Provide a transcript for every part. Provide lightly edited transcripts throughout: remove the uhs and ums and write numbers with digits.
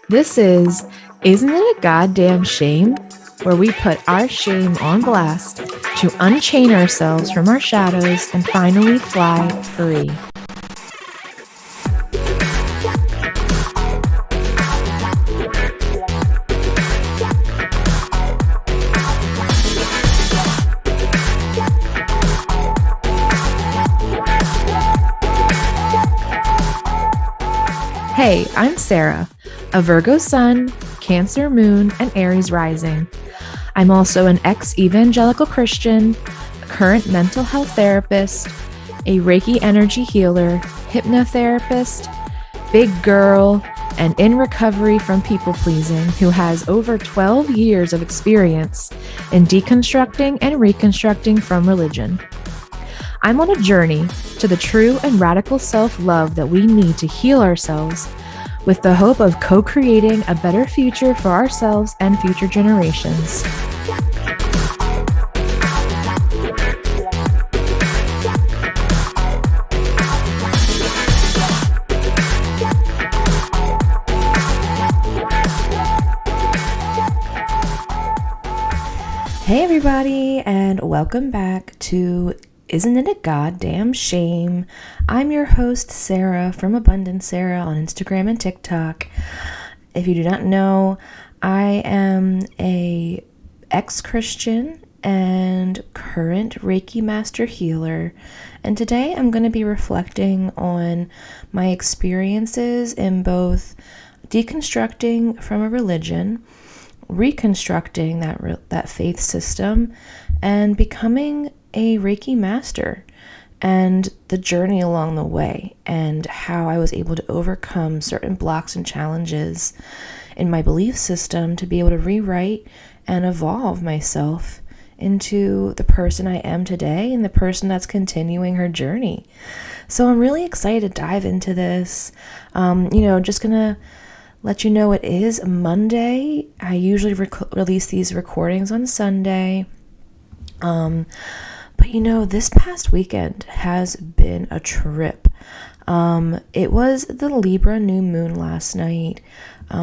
This is Isn't It a Goddamn Shame? Where we put our shame on blast to unchain ourselves from our shadows and finally fly free. Hey, I'm Sarah, a Virgo sun, Cancer moon, and Aries rising. I'm also an ex-evangelical Christian, a current mental health therapist, a Reiki energy healer, hypnotherapist, big girl, and in recovery from people pleasing who has over 12 years of experience in deconstructing and reconstructing from religion. I'm on a journey to the true and radical self-love that we need to heal ourselves with the hope of co-creating a better future for ourselves and future generations. Hey everybody, and welcome back to Isn't It a Goddamn Shame? I'm your host, Sarah, from Abundant Sarah on Instagram and TikTok. If you do not know, I am a ex-Christian and current Reiki Master healer. And today I'm going to be reflecting on my experiences in both deconstructing from a religion, reconstructing that faith system, and becoming a Reiki Master, and the journey along the way, and how I was able to overcome certain blocks and challenges in my belief system to be able to rewrite and evolve myself into the person I am today and the person that's continuing her journey. So I'm really excited to dive into this. Just gonna let you know it is Monday. I usually release these recordings on Sunday. But this past weekend has been a trip. It was the Libra new moon last night.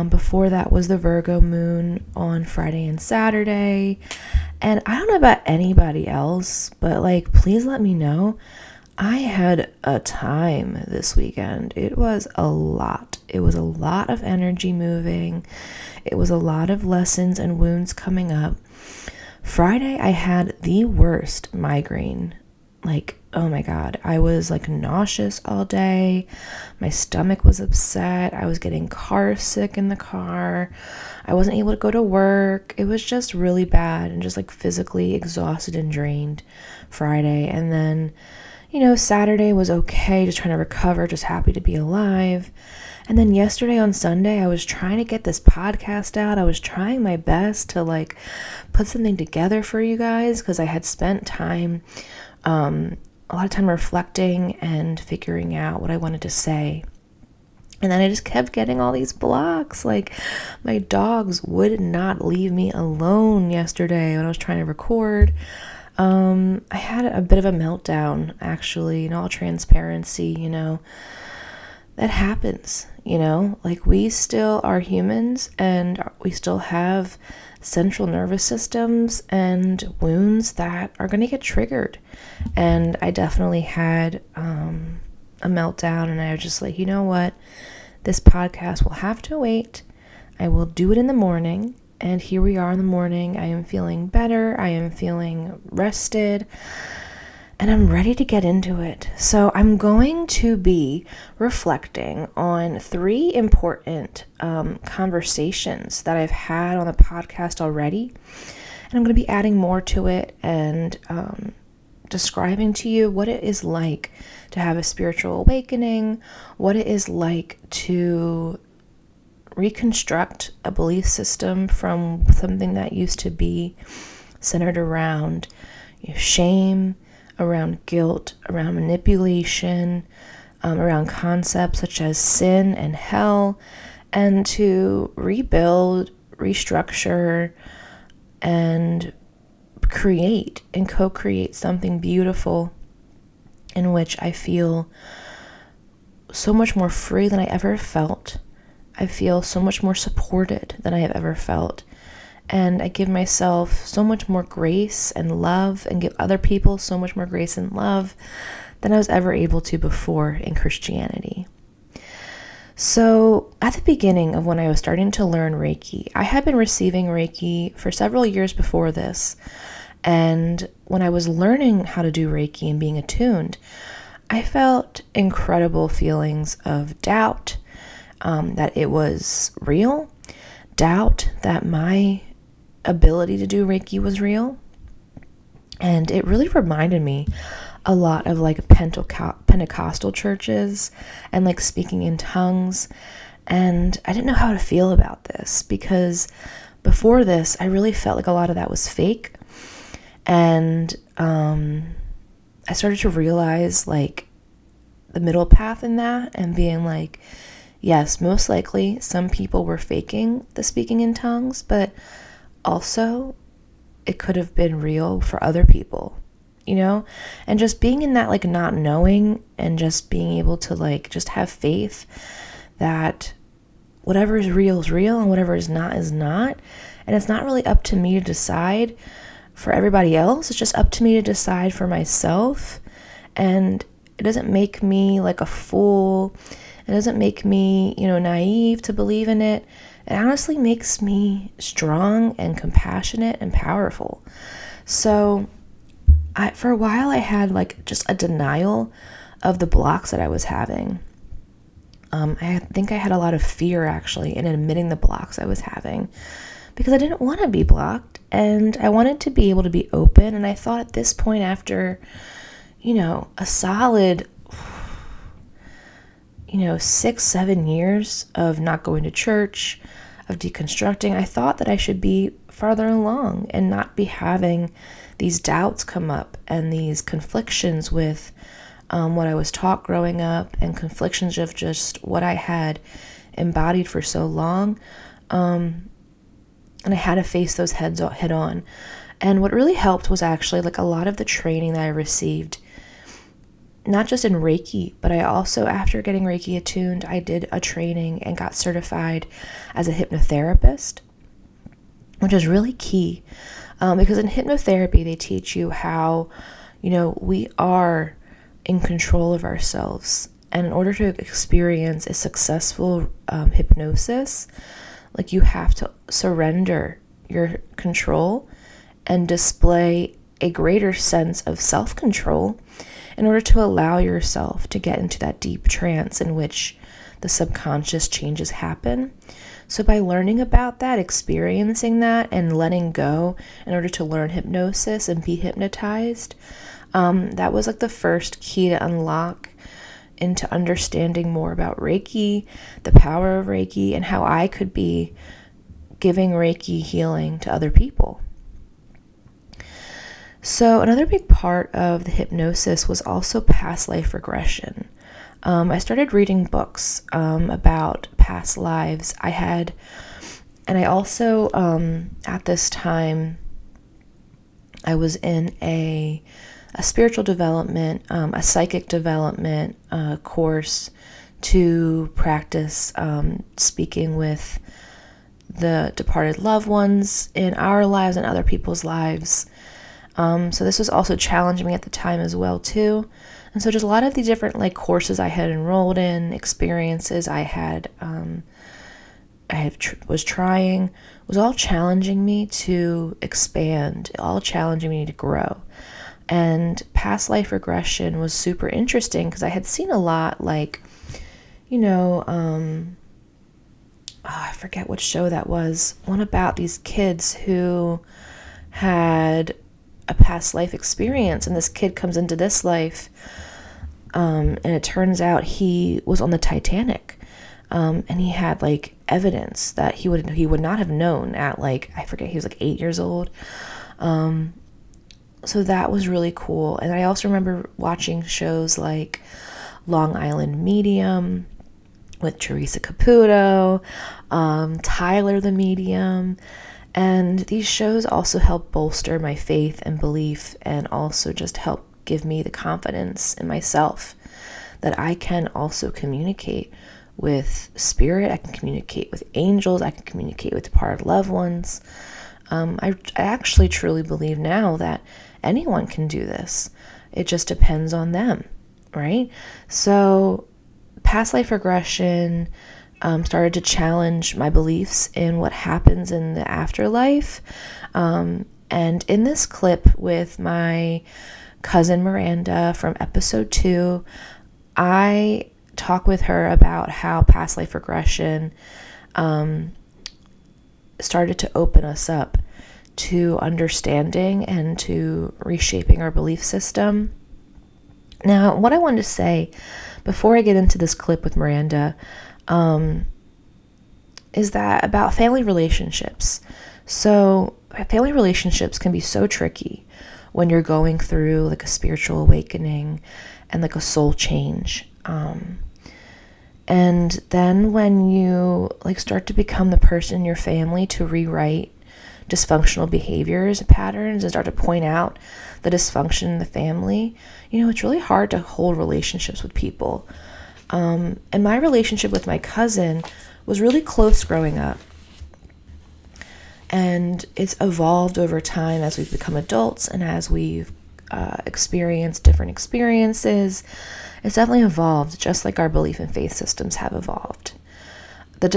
Before that was the Virgo moon on Friday and Saturday. And I don't know about anybody else, but please let me know. I had a time this weekend. It was a lot. It was a lot of energy moving. It was a lot of lessons and wounds coming up. Friday, I had the worst migraine. Oh my God, I was nauseous all day. My stomach was upset. I was getting car sick in the car. I wasn't able to go to work. It was just really bad and just physically exhausted and drained Friday. And then, Saturday was okay, just trying to recover, just happy to be alive. And then yesterday on Sunday, I was trying to get this podcast out. I was trying my best to put something together for you guys because I had spent time, a lot of time reflecting and figuring out what I wanted to say. And then I just kept getting all these blocks. My dogs would not leave me alone yesterday when I was trying to record. I had a bit of a meltdown, actually, in all transparency, that happens, we still are humans and we still have central nervous systems and wounds that are going to get triggered. And I definitely had a meltdown, and I was just you know what? This podcast will have to wait. I will do it in the morning. And here we are in the morning. I am feeling better. I am feeling rested. And I'm ready to get into it. So I'm going to be reflecting on 3 important conversations that I've had on the podcast already. And I'm going to be adding more to it and describing to you what it is like to have a spiritual awakening, what it is like to reconstruct a belief system from something that used to be centered around shame, around guilt, around manipulation, around concepts such as sin and hell, and to rebuild, restructure, and create and co-create something beautiful in which I feel so much more free than I ever felt. I feel so much more supported than I have ever felt. And I give myself so much more grace and love, and give other people so much more grace and love than I was ever able to before in Christianity. So at the beginning of when I was starting to learn Reiki, I had been receiving Reiki for several years before this. And when I was learning how to do Reiki and being attuned, I felt incredible feelings of doubt, that it was real, doubt that my ability to do Reiki was real. And it really reminded me a lot of like Pentecostal churches and like speaking in tongues. And I didn't know how to feel about this, because before this, I really felt like a lot of that was fake. And I started to realize like the middle path in that, and being like, yes, most likely some people were faking the speaking in tongues, but also it could have been real for other people, you know? And just being in that like not knowing, and just being able to like just have faith that whatever is real and whatever is not is not. And it's not really up to me to decide for everybody else. It's just up to me to decide for myself. And it doesn't make me like a fool. It doesn't make me, naive to believe in it. It honestly makes me strong and compassionate and powerful. So for a while, I had like just a denial of the blocks that I was having. I think I had a lot of fear actually in admitting the blocks I was having, because I didn't want to be blocked, and I wanted to be able to be open. And I thought at this point, after, a solid 6-7 years of not going to church, of deconstructing, I thought that I should be farther along and not be having these doubts come up and these conflictions with what I was taught growing up, and conflictions of just what I had embodied for so long. And I had to face those head on. And what really helped was actually like a lot of the training that I received, not just in Reiki, but I also, after getting Reiki attuned, I did a training and got certified as a hypnotherapist, which is really key. Because in hypnotherapy, they teach you how, we are in control of ourselves. And in order to experience a successful hypnosis, like you have to surrender your control and display a greater sense of self-control in order to allow yourself to get into that deep trance in which the subconscious changes happen. So by learning about that, experiencing that, and letting go in order to learn hypnosis and be hypnotized, that was like the first key to unlock into understanding more about Reiki, the power of Reiki, and how I could be giving Reiki healing to other people. So another big part of the hypnosis was also past life regression. I started reading books about past lives I had, and I also, at this time, I was in a spiritual development, a psychic development course to practice speaking with the departed loved ones in our lives and other people's lives. So this was also challenging me at the time as well too. And so just a lot of the different like courses I had enrolled in, experiences I had, was trying, was all challenging me to expand, all challenging me to grow. And past life regression was super interesting because I had seen a lot like, I forget what show that was, one about these kids who had a past life experience, and this kid comes into this life, and it turns out he was on the Titanic, and he had like evidence that he would not have known at like, I forget, he was like 8 years old. So that was really cool. And I also remember watching shows like Long Island Medium with Teresa Caputo, Tyler the Medium. And these shows also help bolster my faith and belief, and also just help give me the confidence in myself that I can also communicate with spirit, I can communicate with angels, I can communicate with departed loved ones. I actually truly believe now that anyone can do this. It just depends on them, right? So past life regression started to challenge my beliefs in what happens in the afterlife. And in this clip with my cousin Miranda from episode 2, I talk with her about how past life regression started to open us up to understanding and to reshaping our belief system. Now, what I wanted to say before I get into this clip with Miranda is that about family relationships. So family relationships can be so tricky when you're going through like a spiritual awakening and like a soul change. And then when you like start to become the person in your family to rewrite dysfunctional behaviors and patterns and start to point out the dysfunction in the family, it's really hard to hold relationships with people. And my relationship with my cousin was really close growing up. And it's evolved over time as we've become adults and as we've experienced different experiences. It's definitely evolved, just like our belief and faith systems have evolved. The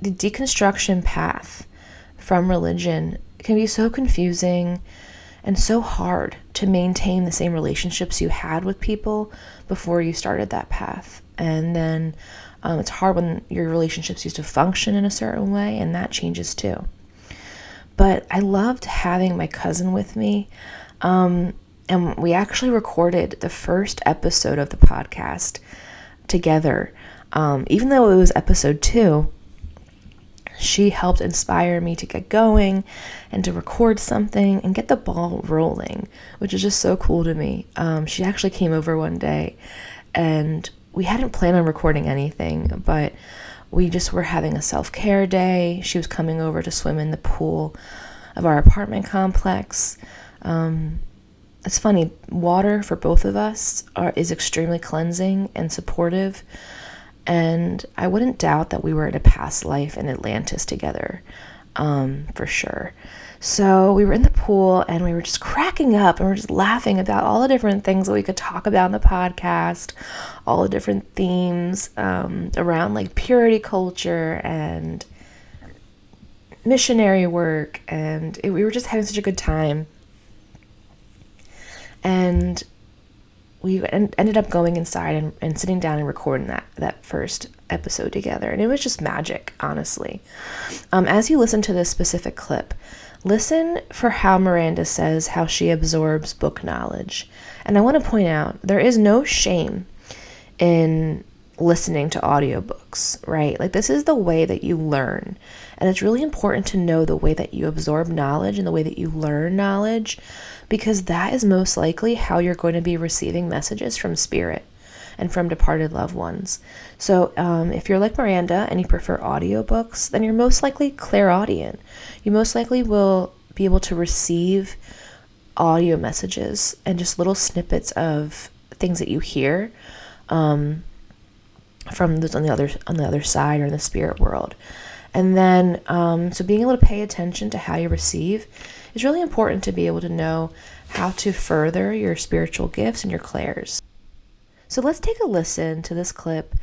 deconstruction path from religion can be so confusing and so hard to maintain the same relationships you had with people before you started that path. And then it's hard when your relationships used to function in a certain way, and that changes too. But I loved having my cousin with me. And we actually recorded the first episode of the podcast together. Even though it was episode 2, she helped inspire me to get going and to record something and get the ball rolling, which is just so cool to me. She actually came over one day and we hadn't planned on recording anything, but we just were having a self-care day. She was coming over to swim in the pool of our apartment complex. It's funny, water for both of us is extremely cleansing and supportive. And I wouldn't doubt that we were in a past life in Atlantis together, for sure. So we were in the pool and we were just cracking up and we were just laughing about all the different things that we could talk about in the podcast, all the different themes around like purity culture and missionary work. And we were just having such a good time. And we ended up going inside and sitting down and recording that first episode together. And it was just magic, honestly. As you listen to this specific clip, listen for how Miranda says how she absorbs book knowledge. And I want to point out, there is no shame in listening to audiobooks, right? Like, this is the way that you learn. And it's really important to know the way that you absorb knowledge and the way that you learn knowledge, because that is most likely how you're going to be receiving messages from spirit and from departed loved ones. So if you're like Miranda and you prefer audiobooks, then you're most likely clairaudient. You most likely will be able to receive audio messages and just little snippets of things that you hear from those on the other side or in the spirit world. And then so being able to pay attention to how you receive is really important to be able to know how to further your spiritual gifts and your clairs. So let's take a listen to this clip,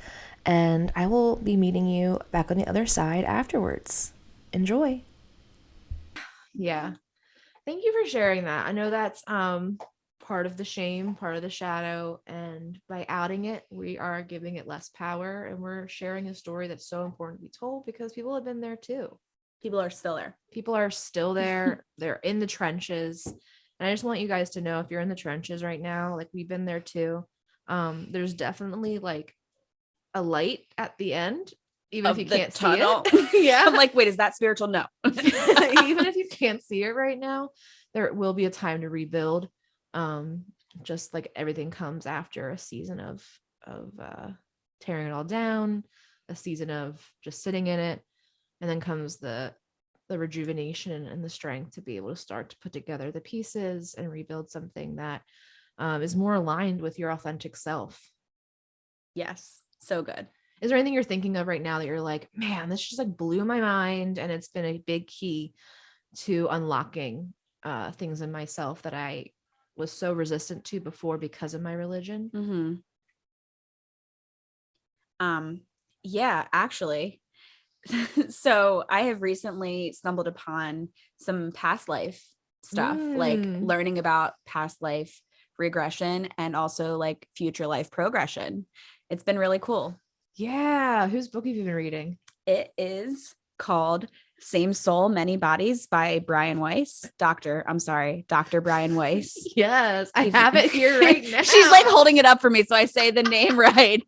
and I will be meeting you back on the other side afterwards. Enjoy. Yeah. Thank you for sharing that. I know that's part of the shame, part of the shadow, and by outing it, we are giving it less power, and we're sharing a story that's so important to be told because people have been there too. People are still there. People are still there. They're in the trenches. And I just want you guys to know, if you're in the trenches right now, like we've been there too, there's definitely like a light at the end, even if you can't see it. Yeah. I'm like, wait, is that spiritual? No. Even if you can't see it right now, there will be a time to rebuild. Just like everything comes after a season of tearing it all down, a season of just sitting in it, and then comes the rejuvenation and the strength to be able to start to put together the pieces and rebuild something that is more aligned with your authentic self. Yes. So good. Is there anything you're thinking of right now that you're like, man, this just like blew my mind, and it's been a big key to unlocking things in myself that I was so resistant to before because of my religion? Mm-hmm. Yeah, actually. So I have recently stumbled upon some past life stuff, like learning about past life regression and also like future life progression. It's been really cool. Yeah. Whose book have you been reading? It is called Same Soul, Many Bodies by Dr. Brian Weiss. Yes, I have it here right now. She's like holding it up for me, so I say the name right.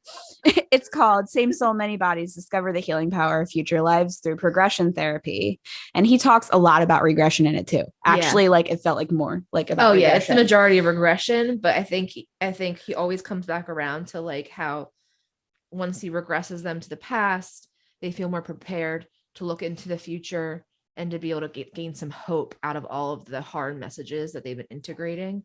It's called Same Soul, Many Bodies, Discover the Healing Power of Future Lives Through Progression Therapy. And he talks a lot about regression in it too. Actually, like it felt like more like about regression. It's the majority of regression, but I think he always comes back around to like how once he regresses them to the past, they feel more prepared to look into the future and to be able to gain some hope out of all of the hard messages that they've been integrating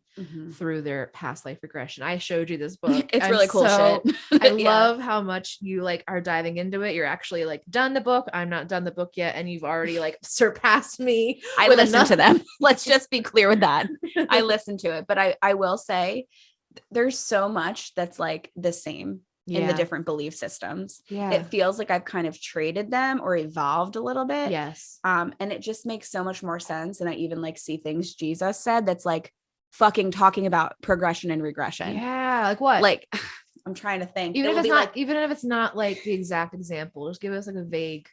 through their past life regression. I showed you this book. It's really cool shit. I love how much you like are diving into it. You're actually like done the book. I'm not done the book yet. And you've already like surpassed me. I listen to them. Let's just be clear with that. I listen to it, but I will say there's so much that's like the same in the different belief systems. It feels like I've kind of traded them or evolved a little bit. Yes. And it just makes so much more sense. And I even like see things Jesus said that's like fucking talking about progression and regression. Yeah. Like what? Like I'm trying to think. Even if it's not like the exact example, just give us like a vague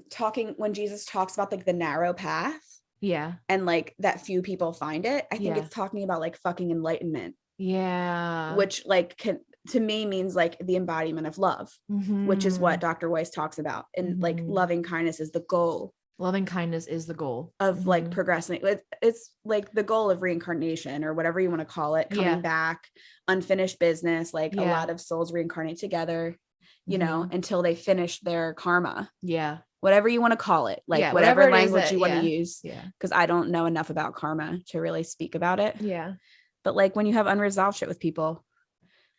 talking when Jesus talks about like the narrow path. Yeah. And like that few people find it. I think it's talking about like fucking enlightenment. Yeah. Which like to me means like the embodiment of love, which is what Dr. Weiss talks about. And like loving kindness is the goal. Loving kindness is the goal of like progressing. It's like the goal of reincarnation or whatever you want to call it, coming back, unfinished business. Like a lot of souls reincarnate together, you know, until they finish their karma. Yeah. Whatever you want to call it, like whatever language you want to use. Yeah. Because I don't know enough about karma to really speak about it. Yeah. But like when you have unresolved shit with people,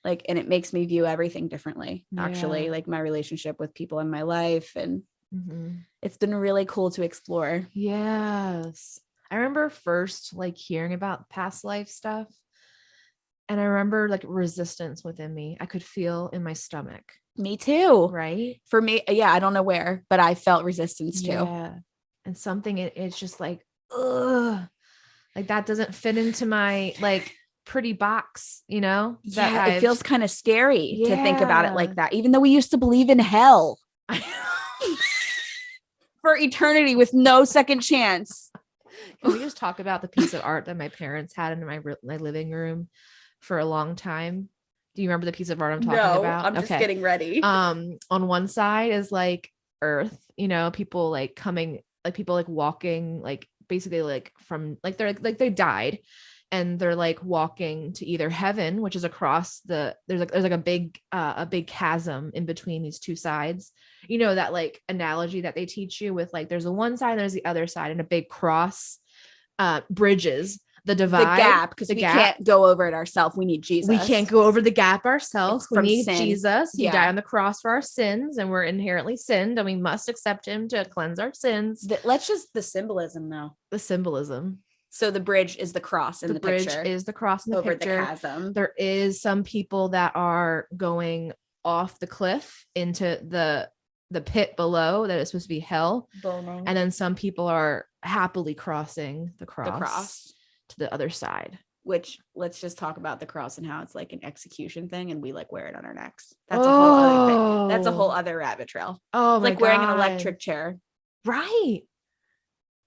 like, and it makes me view everything differently, actually, like my relationship with people in my life. And it's been really cool to explore. Yes. I remember first like hearing about past life stuff. And I remember like resistance within me. I could feel in my stomach. Me too. Right. For me. Yeah. I don't know where, but I felt resistance too. Yeah. And something, it's just like, ugh, like that doesn't fit into my like pretty box, you know? Yeah. It feels kind of scary to think about it like that, even though we used to believe in hell. For eternity with no second chance. Can we just talk about the piece of art that my parents had in my living room for a long time? Do you remember the piece of art I'm talking about? I'm just getting ready. On one side is like Earth, you know, people like coming, like people like walking, like basically like from like they're like they died, and they're like walking to either heaven, which is across there's like a big chasm in between these two sides. You know, that like analogy that they teach you with like there's the one side, there's the other side, and a big cross bridges the divide, the gap, because we can't go over it ourselves. We need Jesus. We can't go over the gap ourselves. We need sin. Jesus. He died on the cross for our sins, and we're inherently sinned, and we must accept him to cleanse our sins. The symbolism though. The symbolism. So the bridge is the cross in the picture. The bridge is the cross in the over picture. The chasm. There is some people that are going off the cliff into the pit below that is supposed to be hell. Burning. And then some people are happily crossing the cross to the other side. Which, let's just talk about the cross and how it's like an execution thing, and we like wear it on our necks. That's a whole other thing. That's a whole other rabbit trail. Oh, it's my like God. Wearing an electric chair. Right.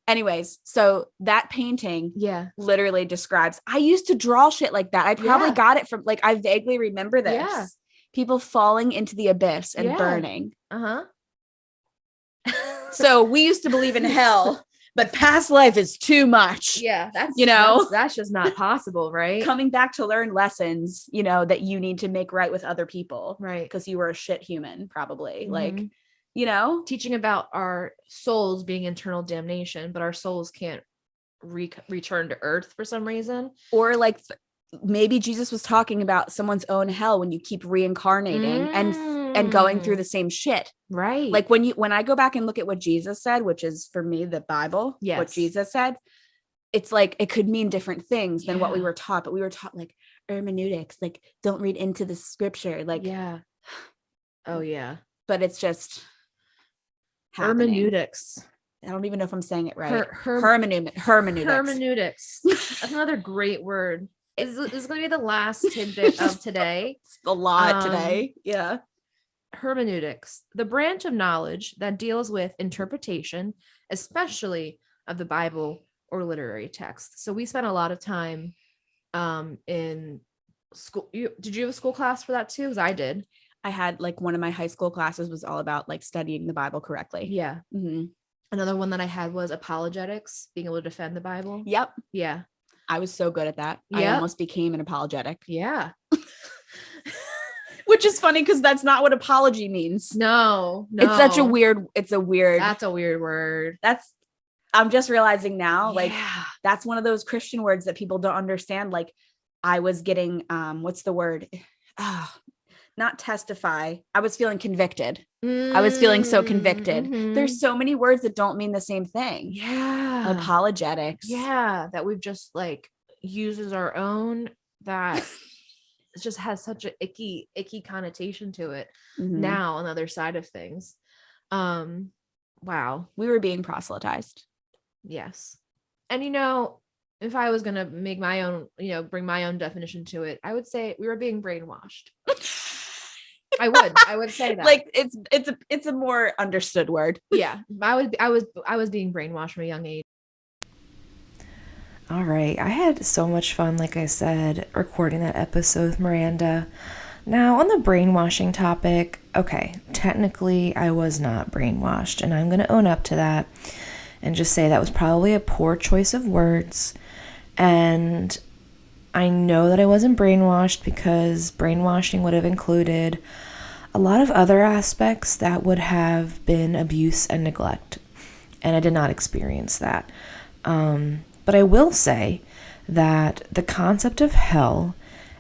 Anyways, so that painting literally describes, I used to draw shit like that. I probably got it from like, I vaguely remember this. Yeah. People falling into the abyss and burning. So we used to believe in hell, but past life is too much. Yeah. That's just not possible, right? Coming back to learn lessons, you know, that you need to make right with other people. Right. Because you were a shit human, probably. Like, you know, teaching about our souls being eternal damnation, but our souls can't return to earth for some reason. Or like maybe Jesus was talking about someone's own hell when you keep reincarnating and going through the same shit. Right. Like when I go back and look at what Jesus said, which is for me, the Bible, what Jesus said, it's like, it could mean different things than what we were taught, but we were taught like hermeneutics, like don't read into the scripture. Like, oh yeah. But it's just happening. Hermeneutics. I don't even know if I'm saying it right. Hermeneutics. That's another great word. This is going to be the last tidbit of today. It's a lot today. Yeah. Hermeneutics, the branch of knowledge that deals with interpretation, especially of the Bible or literary texts. So we spent a lot of time in school. Did you have a school class for that too? Because I did. I had like one of my high school classes was all about like studying the Bible correctly. Yeah. Mm-hmm. Another one that I had was apologetics, being able to defend the Bible. Yep. Yeah. I was so good at that. Yep. I almost became an apologetic. Yeah. Which is funny because that's not what apology means. No. That's a weird word. I'm just realizing now, like that's one of those Christian words that people don't understand. Like I was getting, what's the word? Not testify. I was feeling convicted. I was feeling so convicted. Mm-hmm. There's so many words that don't mean the same thing. Yeah. Apologetics. Yeah. That we've just like used as our own, that it just has such an icky connotation to it now on the other side of things. Wow. We were being proselytized. Yes. And if I was going to make my own, bring my own definition to it, I would say we were being brainwashed. I would say that. Like it's a more understood word. Yeah. I was being brainwashed from a young age. All right. I had so much fun, like I said, recording that episode with Miranda. Now, on the brainwashing topic, okay, technically I was not brainwashed, and I'm going to own up to that and just say that was probably a poor choice of words. And I know that I wasn't brainwashed because brainwashing would have included a lot of other aspects that would have been abuse and neglect, and I did not experience that. But I will say that the concept of hell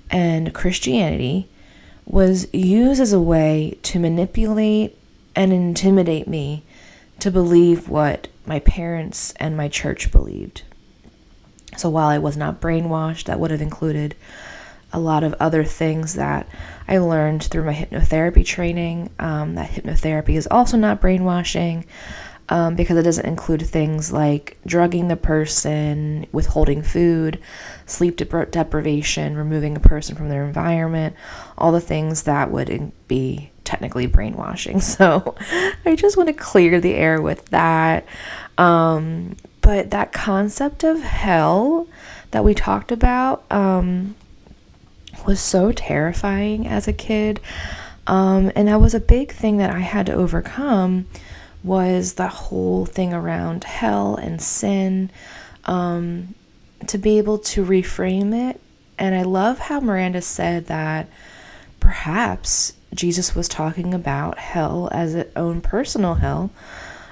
and Christianity was used as a way to manipulate and intimidate me to believe what my parents and my church believed. So while I was not brainwashed, that would have included a lot of other things that I learned through my hypnotherapy training. That hypnotherapy is also not brainwashing, because it doesn't include things like drugging the person, withholding food, sleep deprivation, removing a person from their environment, all the things that would be technically brainwashing. So I just want to clear the air with that. But that concept of hell that we talked about was so terrifying as a kid. And that was a big thing that I had to overcome, was the whole thing around hell and sin, to be able to reframe it. And I love how Miranda said that perhaps Jesus was talking about hell as its own personal hell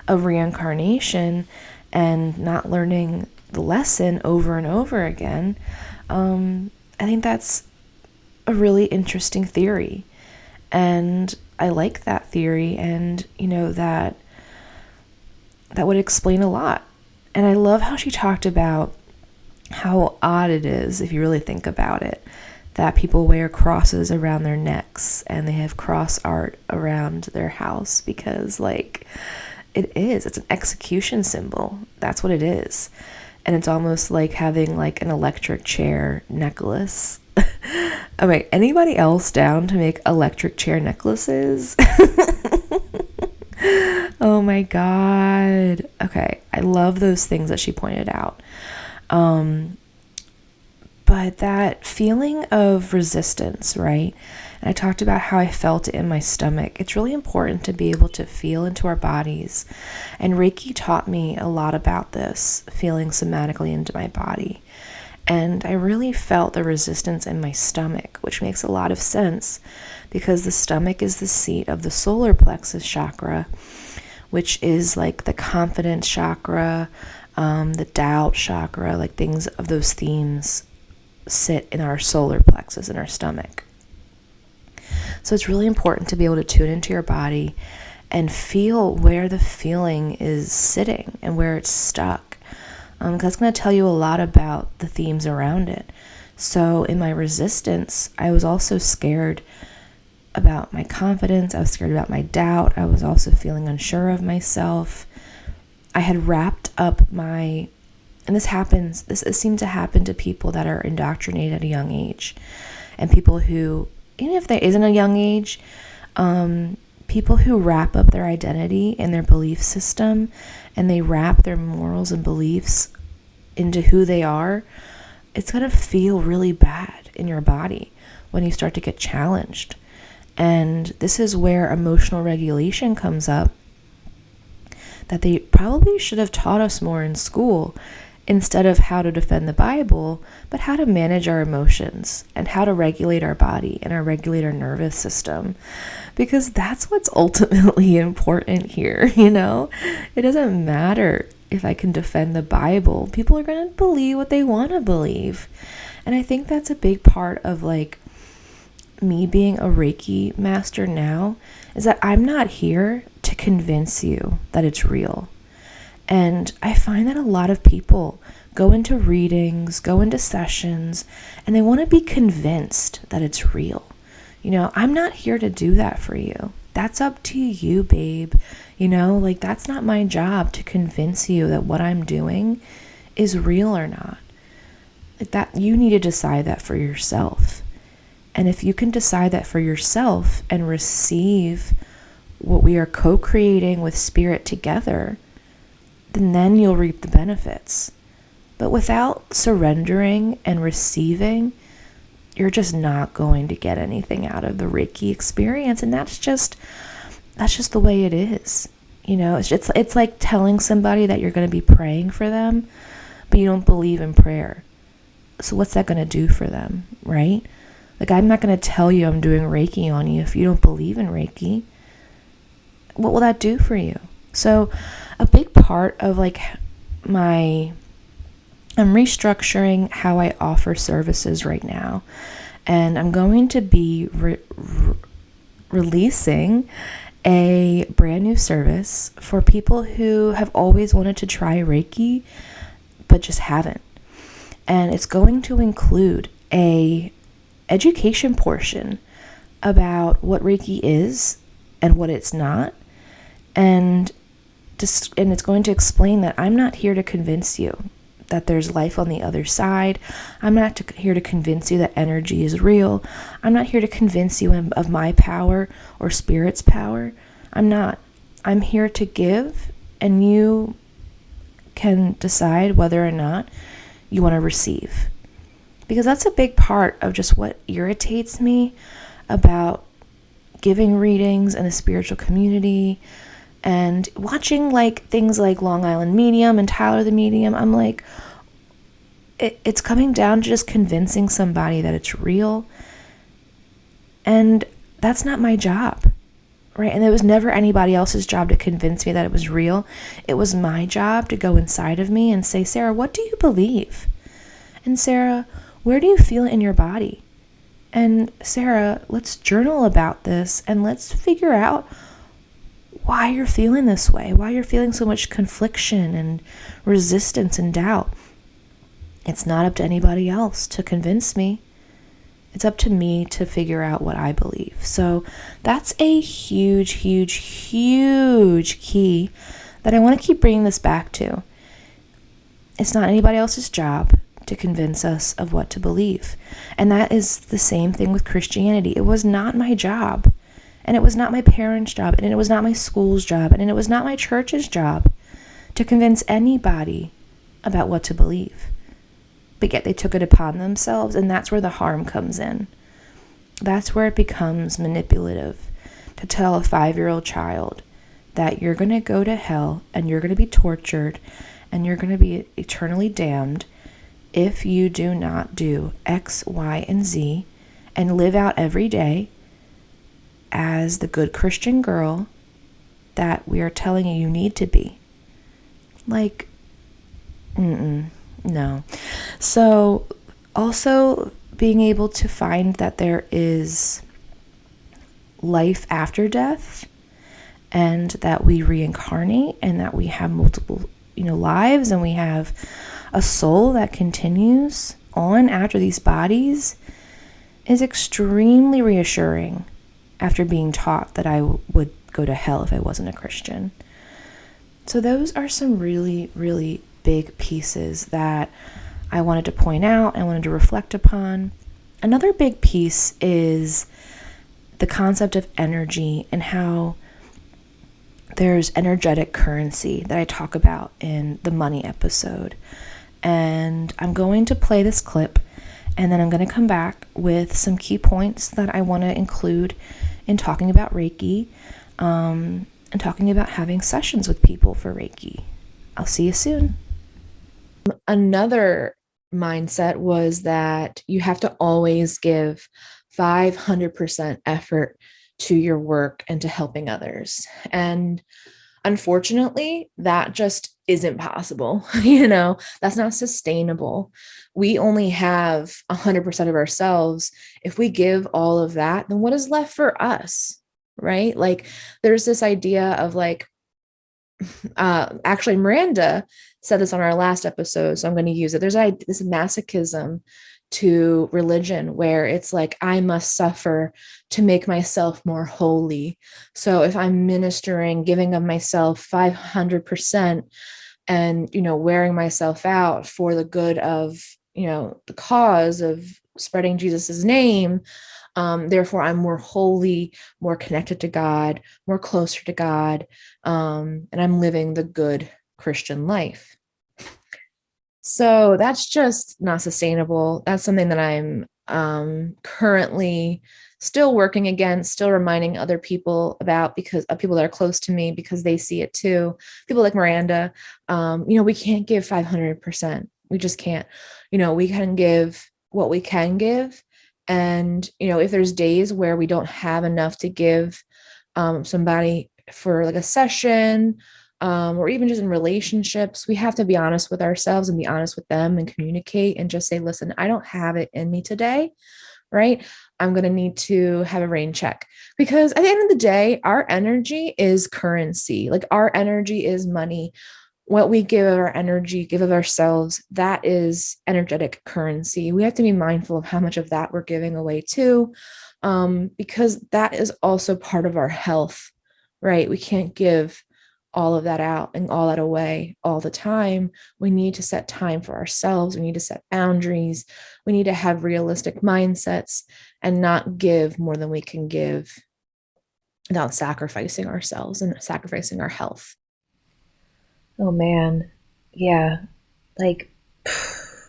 of reincarnation and not learning the lesson over and over again. I think that's a really interesting theory. And I like that theory, and that would explain a lot. And I love how she talked about how odd it is, if you really think about it, that people wear crosses around their necks and they have cross art around their house, because it's an execution symbol. That's what it is. And it's almost like having like an electric chair necklace. Okay, anybody else down to make electric chair necklaces? Oh my God. Okay, I love those things that she pointed out. But that feeling of resistance, right? And I talked about how I felt it in my stomach. It's really important to be able to feel into our bodies. And Reiki taught me a lot about this, feeling somatically into my body. And I really felt the resistance in my stomach, which makes a lot of sense because the stomach is the seat of the solar plexus chakra, which is like the confidence chakra, the doubt chakra, like things of those themes sit in our solar plexus in our stomach. So it's really important to be able to tune into your body and feel where the feeling is sitting and where it's stuck. That's going to tell you a lot about the themes around it. So in my resistance, I was also scared about my confidence. I was scared about my doubt. I was also feeling unsure of myself. I had wrapped up and this seems to happen to people that are indoctrinated at a young age, and people who, even if there isn't a young age, people who wrap up their identity in their belief system, and they wrap their morals and beliefs into who they are, it's going to feel really bad in your body when you start to get challenged. And this is where emotional regulation comes up, that they probably should have taught us more in school, instead of how to defend the Bible, but how to manage our emotions and how to regulate our body and regulate our nervous system, because that's what's ultimately important here. It doesn't matter if I can defend the Bible. People are going to believe what they want to believe. And I think that's a big part of me being a Reiki master now, is that I'm not here to convince you that it's real. And I find that a lot of people go into readings, go into sessions, and they want to be convinced that it's real. I'm not here to do that for you. That's up to you, babe. That's not my job to convince you that what I'm doing is real or not. That you need to decide that for yourself. And if you can decide that for yourself and receive what we are co-creating with spirit together, then you'll reap the benefits. But without surrendering and receiving, you're just not going to get anything out of the Reiki experience. And that's just the way it is. It's like telling somebody that you're going to be praying for them, but you don't believe in prayer. So what's that going to do for them, right? I'm not going to tell you I'm doing Reiki on you if you don't believe in Reiki. What will that do for you? So a big part of I'm restructuring how I offer services right now. And I'm going to be releasing a brand new service for people who have always wanted to try Reiki, but just haven't. And it's going to include a education portion about what Reiki is and what it's not. And it's going to explain that I'm not here to convince you that there's life on the other side. I'm not here to convince you that energy is real. I'm not here to convince you of my power or spirit's power. I'm not. I'm here to give, and you can decide whether or not you want to receive. Because that's a big part of just what irritates me about giving readings in a spiritual community. And watching things like Long Island Medium and Tyler the Medium, I'm it's coming down to just convincing somebody that it's real. And that's not my job, right? And it was never anybody else's job to convince me that it was real. It was my job to go inside of me and say, Sarah, what do you believe? And Sarah, where do you feel it in your body? And Sarah, let's journal about this and let's figure out why you're feeling this way, why you're feeling so much confliction and resistance and doubt. It's not up to anybody else to convince me. It's up to me to figure out what I believe. So that's a huge, huge, huge key that I want to keep bringing this back to. It's not anybody else's job to convince us of what to believe. And that is the same thing with Christianity. It was not my job. And it was not my parents' job, and it was not my school's job, and it was not my church's job to convince anybody about what to believe. But yet they took it upon themselves, and that's where the harm comes in. That's where it becomes manipulative, to tell a 5-year-old child that you're going to go to hell, and you're going to be tortured, and you're going to be eternally damned if you do not do X, Y, and Z, and live out every day as the good Christian girl that we are telling you need to be. No. So Also, being able to find that there is life after death, and that we reincarnate, and that we have multiple, lives, and we have a soul that continues on after these bodies, is extremely reassuring after being taught that I would go to hell if I wasn't a Christian. So those are some really, really big pieces that I wanted to point out, I wanted to reflect upon. Another big piece is the concept of energy and how there's energetic currency that I talk about in the money episode. And I'm going to play this clip, and then I'm going to come back with some key points that I want to include in talking about Reiki, and talking about having sessions with people for Reiki. I'll see you soon. Another mindset was that you have to always give 500% effort to your work and to helping others. And unfortunately, that just isn't possible. That's not sustainable. We only have 100% of ourselves. If we give all of that, then what is left for us? Right? Like, there's this idea of like, actually, Miranda said this on our last episode, so I'm going to use it. There's this masochism to religion where it's like, I must suffer to make myself more holy. So if I'm ministering, giving of myself 500%, and wearing myself out for the good of the cause of spreading Jesus's name, therefore I'm more holy, more connected to God, more closer to God, and I'm living the good Christian life. So that's just not sustainable. That's something that I'm currently still working against, still reminding other people about, because of people that are close to me, because they see it too. People like Miranda, we can't give 500%. We just can't. We can give what we can give. And, if there's days where we don't have enough to give somebody for like a session, or even just in relationships, we have to be honest with ourselves and be honest with them and communicate and just say, listen, I don't have it in me today, right? I'm going to need to have a rain check, because at the end of the day, our energy is currency. Like, our energy is money. What we give of our energy, give of ourselves, that is energetic currency. We have to be mindful of how much of that we're giving away too, because that is also part of our health, right? We can't give all of that out and all that away all the time. We need to set time for ourselves. We need to set boundaries. We need to have realistic mindsets and not give more than we can give without sacrificing ourselves and sacrificing our health. Oh man. Yeah. Like,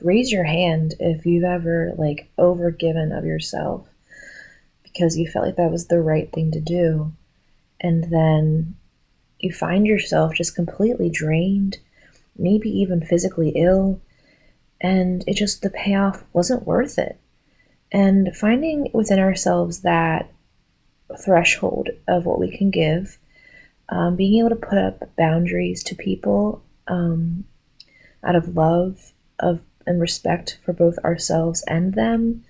raise your hand if you've ever like overgiven of yourself because you felt like that was the right thing to do. And then you find yourself just completely drained, maybe even physically ill, and the payoff wasn't worth it. And finding within ourselves that threshold of what we can give, being able to put up boundaries to people, out of love and respect for both ourselves and them,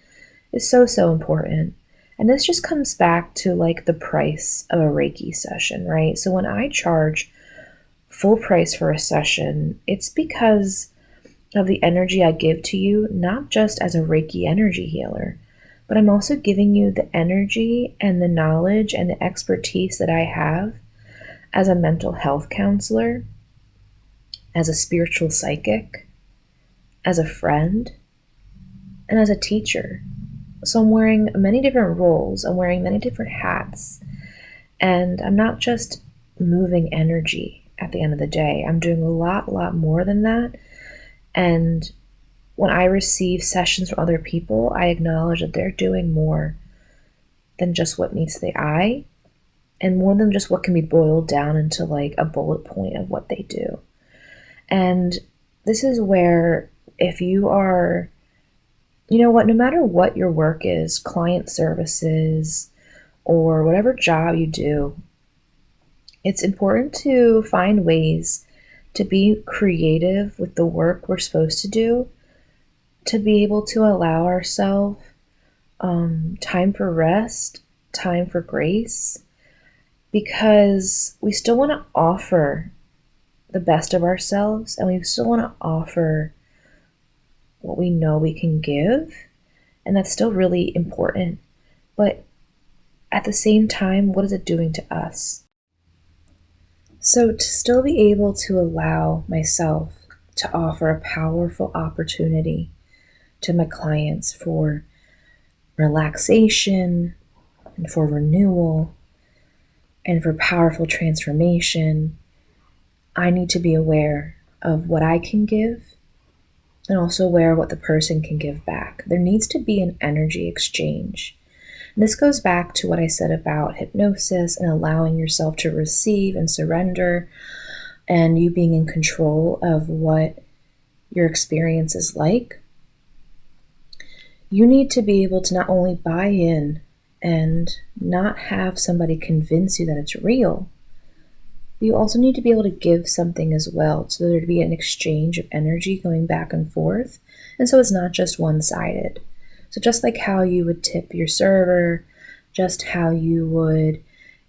is so, so important. And this just comes back to like the price of a Reiki session, right? So when I charge full price for a session, it's because of the energy I give to you, not just as a Reiki energy healer, but I'm also giving you the energy and the knowledge and the expertise that I have as a mental health counselor, as a spiritual psychic, as a friend, and as a teacher. So I'm wearing many different roles. I'm wearing many different hats. And I'm not just moving energy at the end of the day. I'm doing a lot more than that. And when I receive sessions from other people, I acknowledge that they're doing more than just what meets the eye, and more than just what can be boiled down into like a bullet point of what they do. And this is where, if you are, no matter what your work is, client services, or whatever job you do, it's important to find ways to be creative with the work we're supposed to do, to be able to allow ourselves time for rest, time for grace, because we still want to offer the best of ourselves, and we still want to offer what we know we can give, and that's still really important. But at the same time, what is it doing to us? So to still be able to allow myself to offer a powerful opportunity to my clients for relaxation and for renewal and for powerful transformation, I need to be aware of what I can give and also aware of what the person can give back. There needs to be an energy exchange. And this goes back to what I said about hypnosis and allowing yourself to receive and surrender, and you being in control of what your experience is like. You need to be able to not only buy in and not have somebody convince you that it's real, but you also need to be able to give something as well, so there to be an exchange of energy going back and forth, and so it's not just one-sided. So just like how you would tip your server, just how you would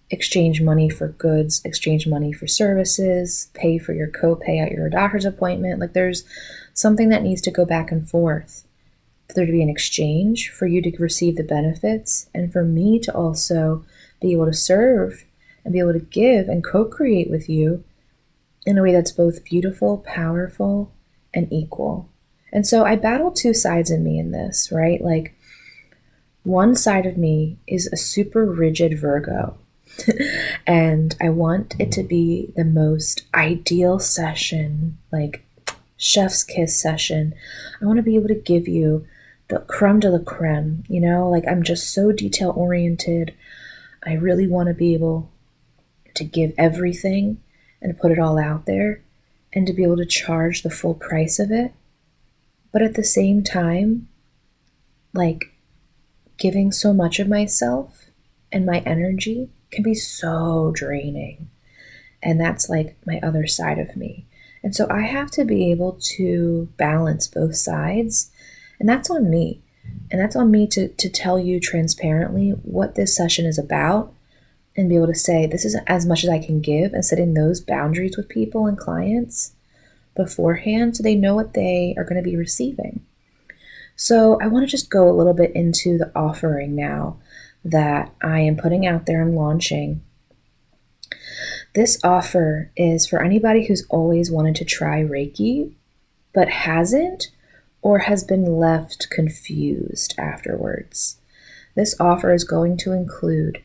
exchange money for goods, exchange money for services, pay for your copay at your doctor's appointment, like there's something that needs to go back and forth for there to be an exchange, for you to receive the benefits, and for me to also be able to serve and be able to give and co-create with you in a way that's both beautiful, powerful, and equal. And so I battle two sides in me in this, right? Like, one side of me is a super rigid Virgo, and I want it to be the most ideal session, like chef's kiss session. I want to be able to give you the creme de la creme, you know, like I'm just so detail oriented. I really want to be able to give everything and put it all out there and to be able to charge the full price of it. But at the same time, like giving so much of myself and my energy can be so draining. And that's like my other side of me. And so I have to be able to balance both sides. And that's on me. And that's on me to tell you transparently what this session is about and be able to say, this is as much as I can give, and setting those boundaries with people and clients beforehand so they know what they are going to be receiving. So I want to just go a little bit into the offering now that I am putting out there and launching. This offer is for anybody who's always wanted to try Reiki but hasn't, or has been left confused afterwards. This offer is going to include,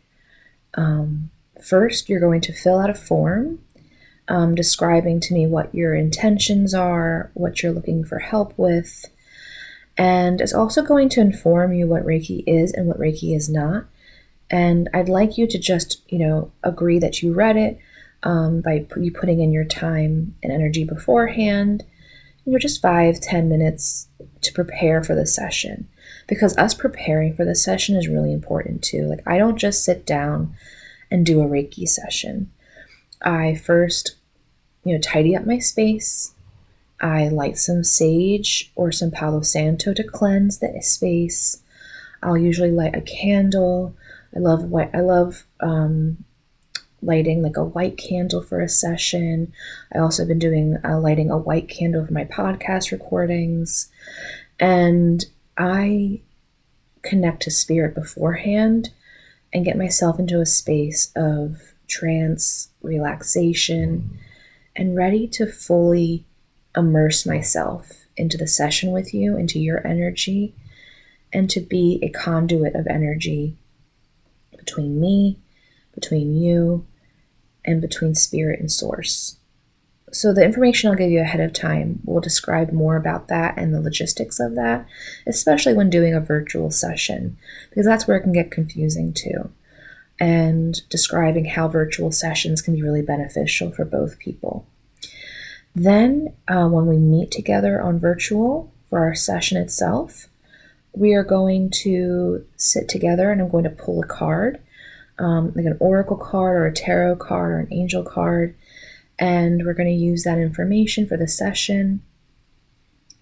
first, you're going to fill out a form describing to me what your intentions are, what you're looking for help with, and it's also going to inform you what Reiki is and what Reiki is not. And I'd like you to just, agree that you read it by you putting in your time and energy beforehand, just 5-10 minutes to prepare for the session, because us preparing for the session is really important too. Like, I don't just sit down and do a Reiki session. I first, tidy up my space. I light some sage or some Palo Santo to cleanse the space. I'll usually light a candle. I love lighting like a white candle for a session. I also have been doing lighting a white candle for my podcast recordings. And I connect to spirit beforehand and get myself into a space of trance, relaxation, and ready to fully immerse myself into the session with you, into your energy, and to be a conduit of energy between me, between you, and between spirit and source. So the information I'll give you ahead of time will describe more about that and the logistics of that, especially when doing a virtual session, because that's where it can get confusing too. And describing how virtual sessions can be really beneficial for both people. Then when we meet together on virtual for our session itself, we are going to sit together and I'm going to pull a card, like an oracle card or a tarot card or an angel card, and we're going to use that information for the session.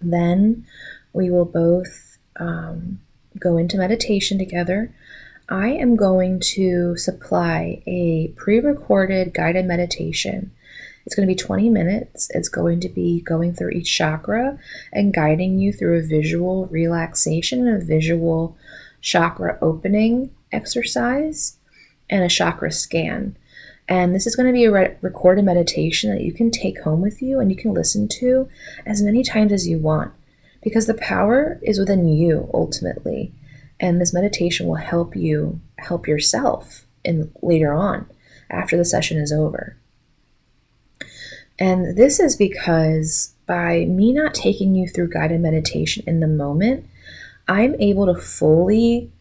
Then We will both go into meditation together. I am going to supply a pre-recorded guided meditation. It's going to be 20 minutes. It's going to be going through each chakra and guiding you through a visual relaxation and a visual chakra opening exercise and a chakra scan. And this is going to be a recorded meditation that you can take home with you and you can listen to as many times as you want, because the power is within you ultimately. And this meditation will help you help yourself later on after the session is over. And this is because by me not taking you through guided meditation in the moment, I'm able to fully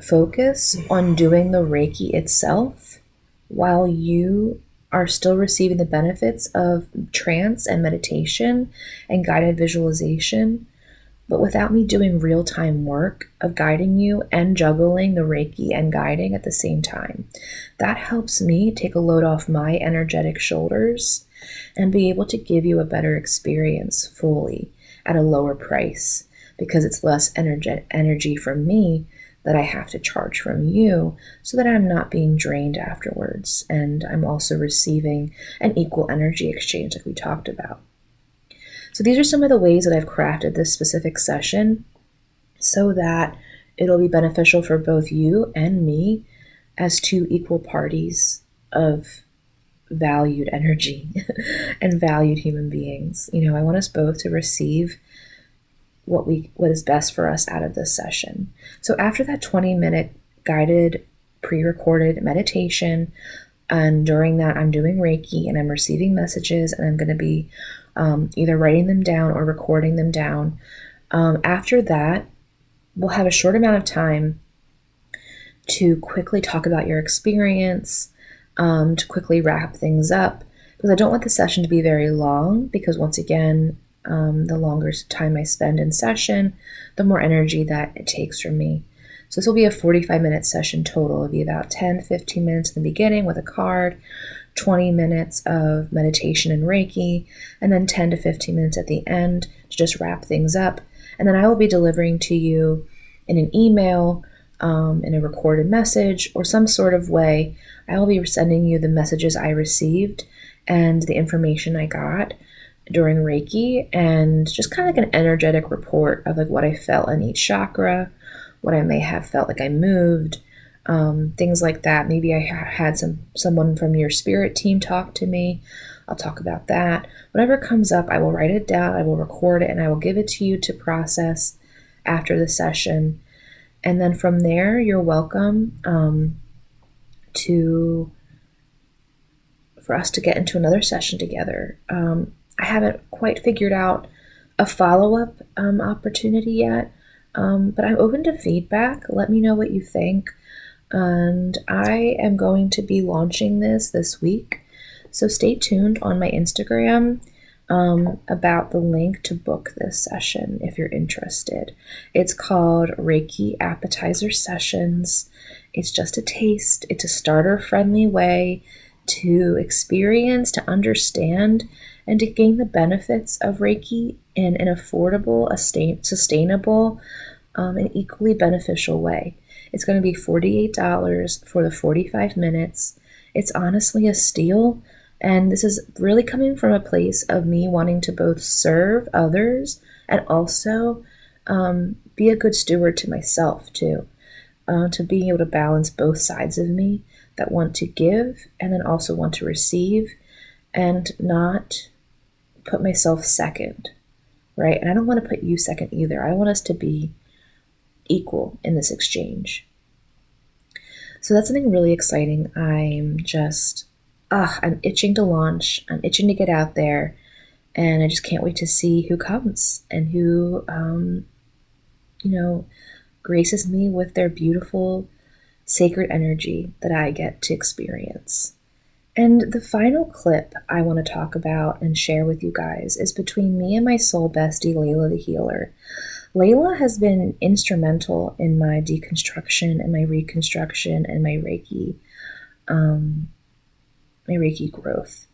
focus on doing the Reiki itself while you are still receiving the benefits of trance and meditation and guided visualization, but without me doing real-time work of guiding you and juggling the Reiki and guiding at the same time. That helps me take a load off my energetic shoulders and be able to give you a better experience fully at a lower price, because it's less energy from me that I have to charge from you, so that I'm not being drained afterwards, and I'm also receiving an equal energy exchange like we talked about. So these are some of the ways that I've crafted this specific session so that it'll be beneficial for both you and me as two equal parties of valued energy and valued human beings. You know, I want us both to receive what is best for us out of this session. So after that 20-minute guided pre-recorded meditation, and during that I'm doing Reiki and I'm receiving messages, and I'm going to be either writing them down or recording them down. After that, we'll have a short amount of time to quickly talk about your experience, to quickly wrap things up, because I don't want the session to be very long, because once again, the longer time I spend in session, the more energy that it takes from me. So this will be a 45-minute session total. It'll be about 10-15 minutes in the beginning with a card, 20 minutes of meditation and Reiki, and then 10 to 15 minutes at the end to just wrap things up. And then I will be delivering to you in an email, in a recorded message, or some sort of way. I will be sending you the messages I received and the information I got during Reiki, and just kind of like an energetic report of like what I felt in each chakra, what I may have felt like I moved, things like that. Maybe I had someone from your spirit team talk to me. I'll talk about that. Whatever comes up, I will write it down, I will record it, and I will give it to you to process after the session. And then from there, you're welcome for us to get into another session together. I haven't quite figured out a follow-up opportunity yet, but I'm open to feedback. Let me know what you think. And I am going to be launching this week. So stay tuned on my Instagram about the link to book this session if you're interested. It's called Reiki Appetizer Sessions. It's just a taste. It's a starter-friendly way to experience, to understand, and to gain the benefits of Reiki in an affordable, sustainable, and equally beneficial way. It's going to be $48 for the 45 minutes. It's honestly a steal, and this is really coming from a place of me wanting to both serve others and also be a good steward to myself too, to being able to balance both sides of me that want to give and then also want to receive, and not put myself second, right? And I don't want to put you second either. I want us to be equal in this exchange. So that's something really exciting. I'm itching to launch. I'm itching to get out there, and I just can't wait to see who comes and who, graces me with their beautiful, sacred energy that I get to experience. And the final clip I want to talk about and share with you guys is between me and my soul bestie, Leyla the healer. Leyla has been instrumental in my deconstruction and my reconstruction and my Reiki growth.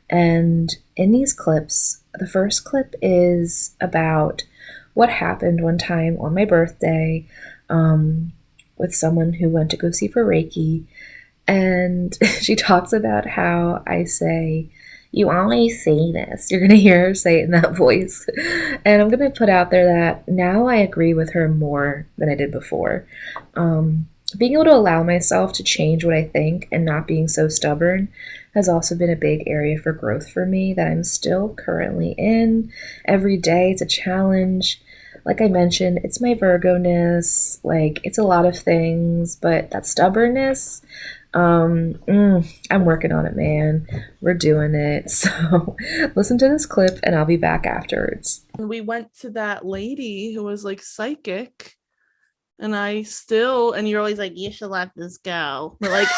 And in these clips, the first clip is about what happened one time on my birthday with someone who went to go see for Reiki. And she talks about how I say, "You always say this." You're going to hear her say it in that voice. And I'm going to put out there that now I agree with her more than I did before. Being able to allow myself to change what I think and not being so stubborn has also been a big area for growth for me that I'm still currently in. Every day it's a challenge. Like I mentioned, it's my Virgo-ness. Like, it's a lot of things, but that stubbornness, I'm working on it, man. We're doing it. So listen to this clip and I'll be back afterwards. We went to that lady who was like psychic. And you're always like, you should let this go. But like,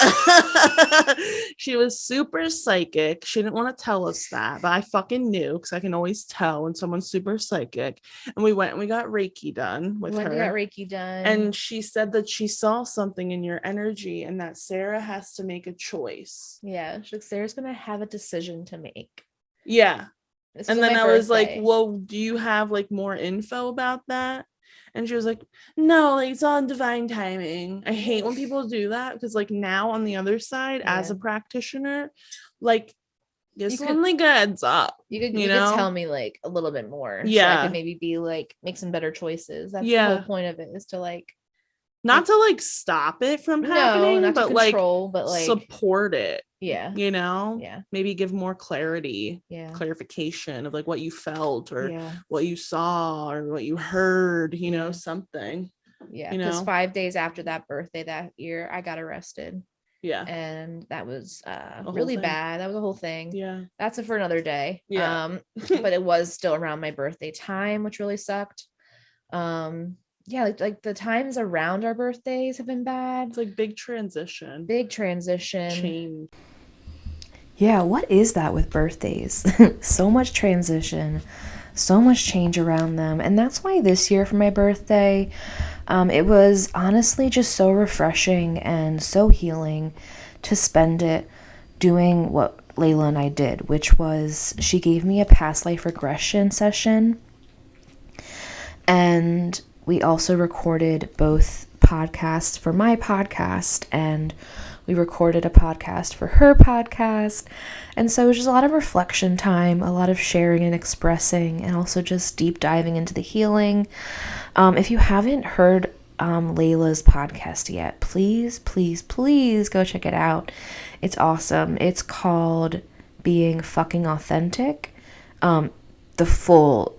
she was super psychic. She didn't want to tell us that, but I fucking knew because I can always tell when someone's super psychic. And we went and we got Reiki done with her. And she said that she saw something in your energy and that Sarah has to make a choice. Yeah, Sarah's going to have a decision to make. Yeah. And then I was like, well, do you have like more info about that? And she was like, no, like, it's all in divine timing. I hate when people do that because like now on the other side, as a practitioner, like this one like heads up. You could tell me like a little bit more. Yeah. So I could maybe be like, make some better choices. That's the whole point of it, is to like not to like stop it from happening, not but control, but like support it. Yeah. Maybe give more clarification of like what you felt or what you saw or what you heard, something. Yeah. Because 5 days after that birthday that year, I got arrested. Yeah. And that was really bad. That was a whole thing. Yeah. That's it for another day. Yeah. But it was still around my birthday time, which really sucked. Yeah, like the times around our birthdays have been bad. It's like big transition. Change. Yeah, what is that with birthdays? So much transition, so much change around them. And that's why this year for my birthday, it was honestly just so refreshing and so healing to spend it doing what Leyla and I did, which was she gave me a past life regression session. And we also recorded both podcasts for my podcast, and we recorded a podcast for her podcast. And so it was just a lot of reflection time, a lot of sharing and expressing, and also just deep diving into the healing. If you haven't heard Leyla's podcast yet, please go check it out. It's awesome. It's called Being Fucking Authentic. The full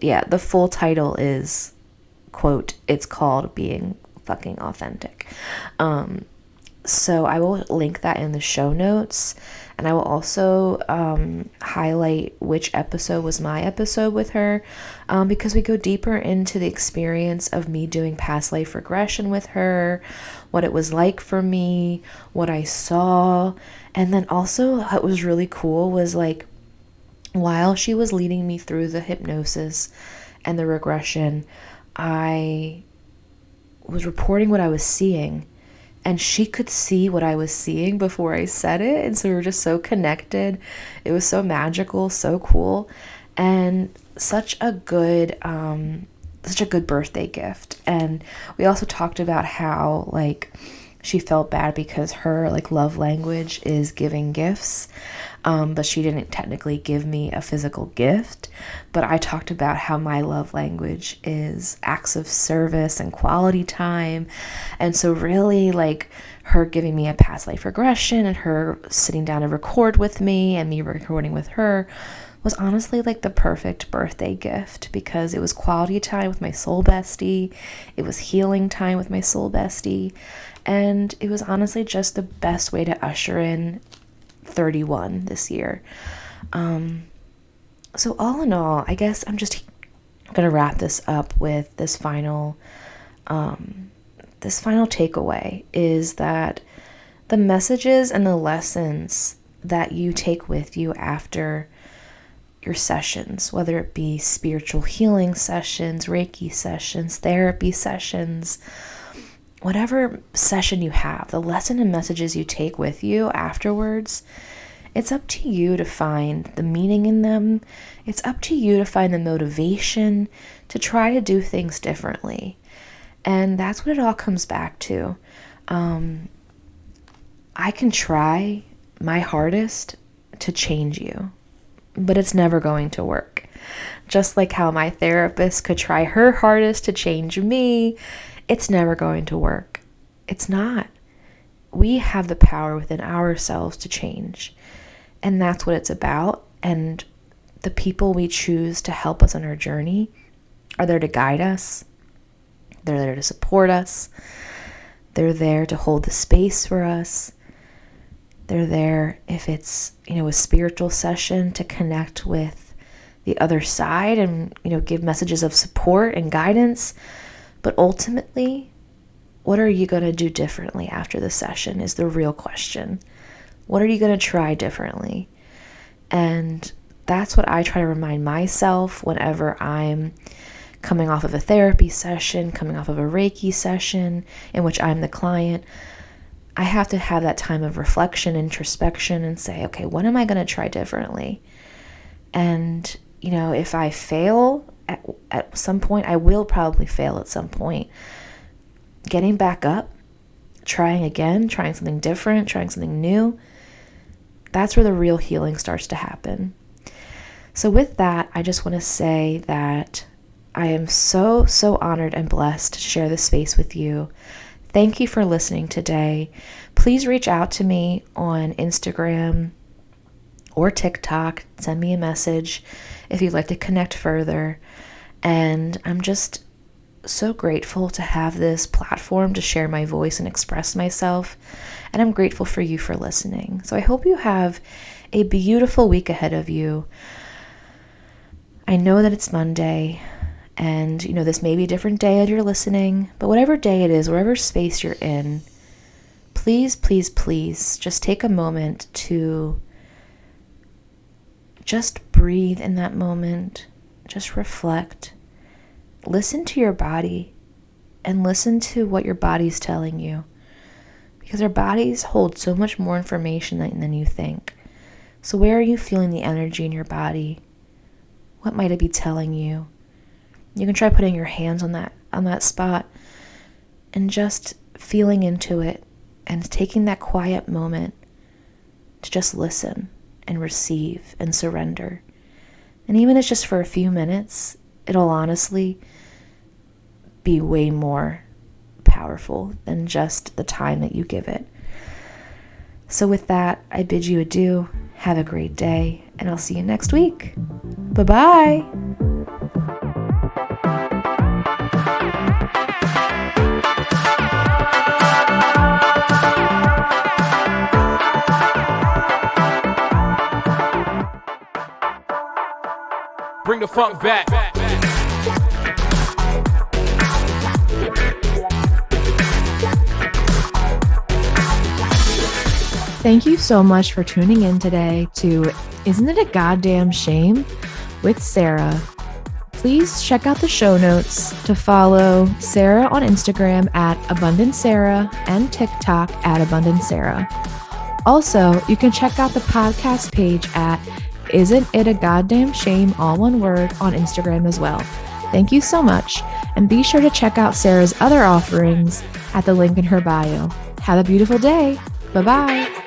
title is, quote, it's called Being Fucking Authentic. So I will link that in the show notes, and I will also highlight which episode was my episode with her, because we go deeper into the experience of me doing past life regression with her, what it was like for me, what I saw. And then also what was really cool was like, while she was leading me through the hypnosis and the regression, I was reporting what I was seeing, and she could see what I was seeing before I said it. And so we were just so connected. It was so magical, so cool, and such a good birthday gift. And we also talked about how like she felt bad because her like love language is giving gifts, but she didn't technically give me a physical gift. But I talked about how my love language is acts of service and quality time. And so really like her giving me a past life regression and her sitting down to record with me and me recording with her was honestly like the perfect birthday gift, because it was quality time with my soul bestie. It was healing time with my soul bestie. And it was honestly just the best way to usher in 31 this year. So all in all, I guess I'm just going to wrap this up with this final takeaway is that the messages and the lessons that you take with you after your sessions, whether it be spiritual healing sessions, Reiki sessions, therapy sessions, whatever session you have, the lesson and messages you take with you afterwards, It's up to you to find the meaning in them. It's up to you to find the motivation to try to do things differently. And that's what it all comes back to. I can try my hardest to change you, but it's never going to work. Just like how my therapist could try her hardest to change me, it's never going to work. It's not. We have the power within ourselves to change. And that's what it's about. And the people we choose to help us on our journey are there to guide us. They're there to support us. They're there to hold the space for us. They're there, if it's, a spiritual session, to connect with the other side and, give messages of support and guidance. But ultimately, what are you going to do differently after the session is the real question. What are you going to try differently? And that's what I try to remind myself whenever I'm coming off of a therapy session, coming off of a Reiki session in which I'm the client. I have to have that time of reflection, introspection, and say, okay, what am I going to try differently? And, if I fail at some point, I will probably fail at some point. Getting back up, trying again, trying something different, trying something new, that's where the real healing starts to happen. So with that, I just want to say that I am so, so honored and blessed to share this space with you. Thank you for listening today. Please reach out to me on Instagram or TikTok. Send me a message if you'd like to connect further. And I'm just so grateful to have this platform to share my voice and express myself. And I'm grateful for you for listening. So I hope you have a beautiful week ahead of you. I know that it's Monday. And, this may be a different day as you're listening, but whatever day it is, wherever space you're in, please, please, please just take a moment to just breathe in that moment. Just reflect. Listen to your body and listen to what your body's telling you, because our bodies hold so much more information than you think. So where are you feeling the energy in your body? What might it be telling you? You can try putting your hands on that spot and just feeling into it and taking that quiet moment to just listen and receive and surrender. And even if it's just for a few minutes, it'll honestly be way more powerful than just the time that you give it. So with that, I bid you adieu. Have a great day, and I'll see you next week. Bye-bye. Bring the funk back. Thank you so much for tuning in today to Isn't It a Goddamn Shame with Sarah. Please check out the show notes to follow Sarah on Instagram at AbundanceSarah and TikTok at AbundanceSarah. Also, you can check out the podcast page at Isn't It a Goddamn Shame, all one word, on Instagram as well. Thank you so much, and be sure to check out Sarah's other offerings at the link in her bio. Have a beautiful day. Bye-bye.